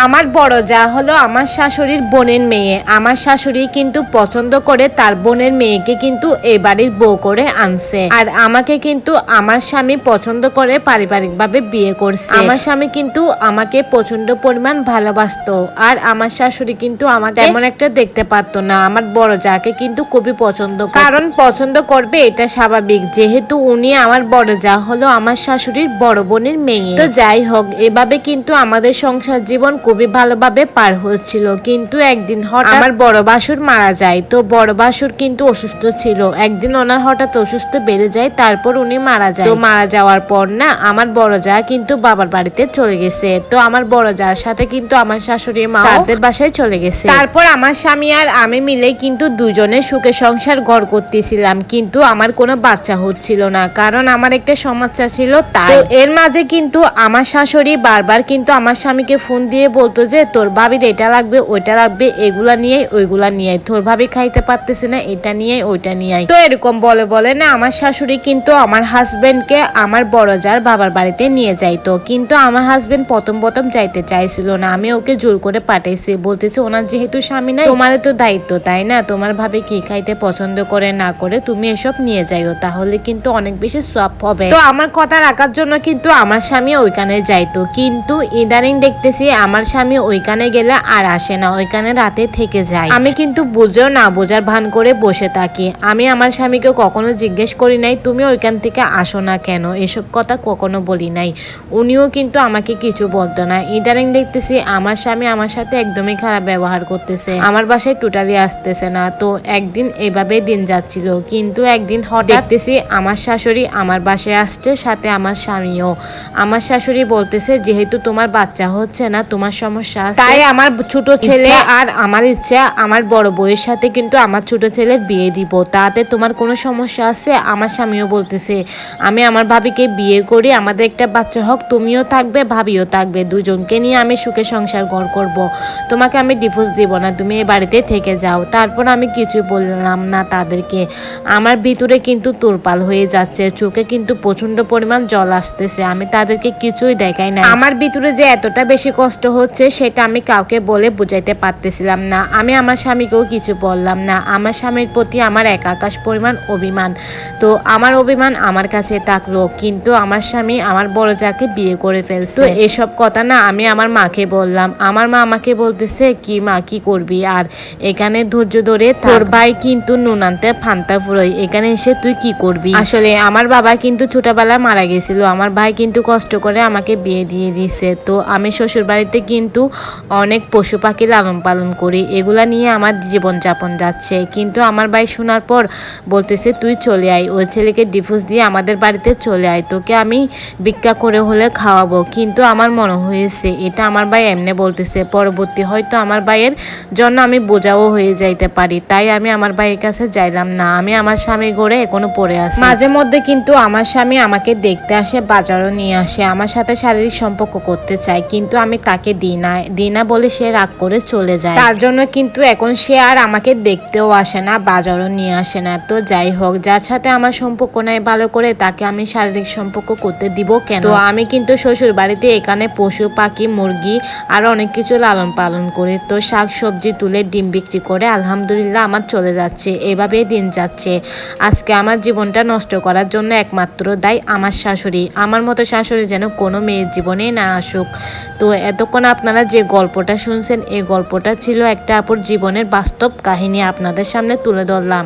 আমার বড় যা হলো আমার শাশুড়ির বোনের মেয়ে। আমার শাশুড়ি কিন্তু পছন্দ করে তার বোনের মেয়েকে কিন্তু এই বাড়ির বউ করে আনছে। আর আমাকে কিন্তু আমার স্বামী পছন্দ করে পারিবারিকভাবে বিয়ে করছে। আমার স্বামী কিন্তু আমাকে প্রচন্ড পরিমাণ ভালোবাসতো। আর আমার শাশুড়ি কিন্তু আমাকে এমন একটা দেখতে পারতো না। আমার বড় যাকে কিন্তু খুবই পছন্দ, কারণ পছন্দ করবে এটা স্বাভাবিক, যেহেতু উনি আমার বড় যা হলো আমার শাশুড়ির বড় বোনের মেয়ে। তো যাই হোক, এভাবে কিন্তু আমাদের সংসার জীবন খুবই ভালোভাবে পার হচ্ছিল। কিন্তু একদিন হঠাৎ আমার বড় বাসুর মারা যায়। তো বড় বাসুর কিন্তু অসুস্থ ছিল। একদিন ওনার হঠাৎ অসুস্থ বেড়ে যায়, তারপর উনি মারা যায়। তো মারা যাওয়ার পর না আমার বড় যা কিন্তু বাবার বাড়িতে চলে গেছে। তো আমার বড় যার সাথে কিন্তু আমার শাশুড়ি মা তাদের বাসায় চলে গেছে। তারপর আমার স্বামী আর আমি মিলে কিন্তু দুজনে সুখে সংসার গড় করতেছিলাম, কিন্তু আমার কোনো বাচ্চা হচ্ছিল না, কারণ আমার একটা সমস্যা ছিল। তাই এর মাঝে কিন্তু আমার শাশুড়ি বারবার কিন্তু আমার স্বামীকে ফোন দিয়ে বলতো যে তোর ভাবির এটা লাগবে ওইটা লাগবে, এগুলা নিয়ে ওইগুলা নিয়ে, তোর ভাবি খাইতে পারতেছে না, এটা নিয়ে ওইটা নিয়ে। তো এরকম বলে বলে না আমার শাশুড়ি কিন্তু আমার হাজবেন্ডকে আমার বড় যার বাবার বাড়িতে নিয়ে যাইতো। কিন্তু আমার হাজবেন্ড প্রথম যাইতে চাইছিল না। আমি ওকে জোর করে পাঠাইছি, বলতেছি ওনার যেহেতু স্বামী নাই, তোমার তো দায়িত্ব তাই না, তোমার ভাবে কি খাইতে পছন্দ করে না করে তুমি এসব নিয়ে যাইও, তাহলে কিন্তু অনেক বেশি সব হবে। তো আমার কথা রাখার জন্য কিন্তু আমার স্বামী ওইখানে যাইতো। কিন্তু ইদানিং দেখতেছি আমার স্বামী ওইখানে গেলে আর আসে না, ওইখানে রাতে থেকে যায়। আমি কিন্তু বুঝেও না বোঝার ভান করে বসে থাকি। আমি আমার স্বামীকে কখনো জিজ্ঞেস করি নাই তুমি ওইখান থেকে আসো না কেন, এসব কথা কখনো বলি নাই। উনিও কিন্তু আমাকে কিছু বলতো না। ইদানিং দেখতেছি আমার স্বামী আমার সাথে একদমই খারাপ ব্যবহার করতেছে, আমার বাসায় টোটালি আসতেছে না। তো একদিন এইভাবে দিন যাচ্ছিল, কিন্তু একদিন হঠাৎ দেখতেছি আমার শাশুড়ি আমার বাসায় আসছে, সাথে আমার স্বামীও। আমার শাশুড়ি বলতেছে যেহেতু তোমার বাচ্চা হচ্ছে না, তোমার সমস্যা আছে, তাই আমার ছোট ছেলে আর আমার ইচ্ছা আমার বড় বউয়ের সাথে কিন্তু আমার ছোট ছেলের বিয়ে দিব, তাতে তোমার কোনো সমস্যা আছে? আমার স্বামীও বলতেছে আমি আমার ভাবিকে বিয়ে করি, আমাদের একটা বাচ্চা হোক, তুমিও থাকবে ভাবিও থাকবে, দুজনকে নিয়ে আমি সুখে সংসার গড় করব, তোমাকে আমি ডিভোর্স দিব না, তুমি এই বাড়িতে থেকে যাও। তারপর আমি কিছু বললাম না তাদেরকে। আমার ভিতরে কিন্তু তোলপাল হয়ে যাচ্ছে, চোখে কিন্তু প্রচন্ড পরিমাণ জল আসতেছে, আমি তাদেরকে কিছুই দেখাই না। আমার ভিতরে যে এতটা বেশি কষ্ট হচ্ছে সেটা আমি কাউকে বলে বুঝাইতে পারতেছিলাম না। আমি আমার স্বামীকেও কিছু বললাম না। আমার স্বামীর প্রতি আমার এক আকাশ পরিমাণ অভিমান। তো আমার অভিমান আমার কাছে থাকলো, কিন্তু আমার স্বামী আমার বড় যাকে বিয়ে করে ফেলছে। তো এসব কথা না আমি আমার মাকে বললাম। আমার মা আমাকে বলতেছে কি মা কি করবি, আর এখানে ধৈর্য ধরে তোর ভাই কিন্তু নুন আনতে ফান্তা ফুরোয়, এখানে এসে তুই কি করবি? আসলে আমার বাবা কিন্তু ছোটবেলায় মারা গেছিল, আমার ভাই কিন্তু কষ্ট করে আমাকে বিয়ে দিয়ে দিছে। তো আমি শ্বশুর বাড়িতে কিন্তু অনেক পশু পাখি লালন পালন করি, এগুলা নিয়ে আমার জীবন যাপন যাচ্ছে। কিন্তু আমার ভাই শোনার পর বলতেছে তুই চলে আয়, ওই ছেলেকে ডিভোর্স দিয়ে আমাদের বাড়িতে চলে আয়, তোকে আমি ভিক্ষা করে হলে খাওয়াবো। কিন্তু আমার মনে হয়েছে এটা আমার ভাই এমনি বলতেছে, পরবর্তী হয়তো আমার ভাইয়ের জন্য আমি বোঝাও হয়ে যাইতে পারি, তাই আমি আমার ভাইয়ের কাছে যাইলাম না। আমি আমার স্বামী ঘরে এখনো পড়ে আছি। মাঝে মধ্যে কিন্তু আমার স্বামী আমাকে দেখতে আসে, বাজারও নিয়ে আসে, আমার সাথে শারীরিক সম্পর্ক করতে চায়, কিন্তু আমি তাকে দিই না বলে সে রাগ করে চলে যায়। তার জন্য কিন্তু এখন সে আর আমাকে দেখতেও আসে না, বাজারও নিয়ে আসে না। তো যাই হোক, যার সাথে আমার সম্পর্ক নাই ভালো করে তাকে আমি শারীরিক সম্পর্ক করতে দিব কেন? তো আমি কিন্তু শ্বশুর বাড়িতে এখানে পশু পাখি মুরগি আর অনেক কিছু লালন পালন করি। তো শাক সবজি তুলে ডিম বিক্রি করে আলহামদুলিল্লাহ আমার চলে যাচ্ছে, এভাবেই দিন যাচ্ছে। আজকে আমার জীবনটা নষ্ট করার জন্য একমাত্র দায়ী আমার শাশুড়ি। আমার মতো শাশুড়ি যেন কোনো মেয়ের জীবনে না আসুক। তো এতক্ষণ আপনারা যে গল্পটা শুনছেন, এই গল্পটা ছিল একটা আপুর জীবনের বাস্তব কাহিনী, আপনাদের সামনে তুলে ধরলাম।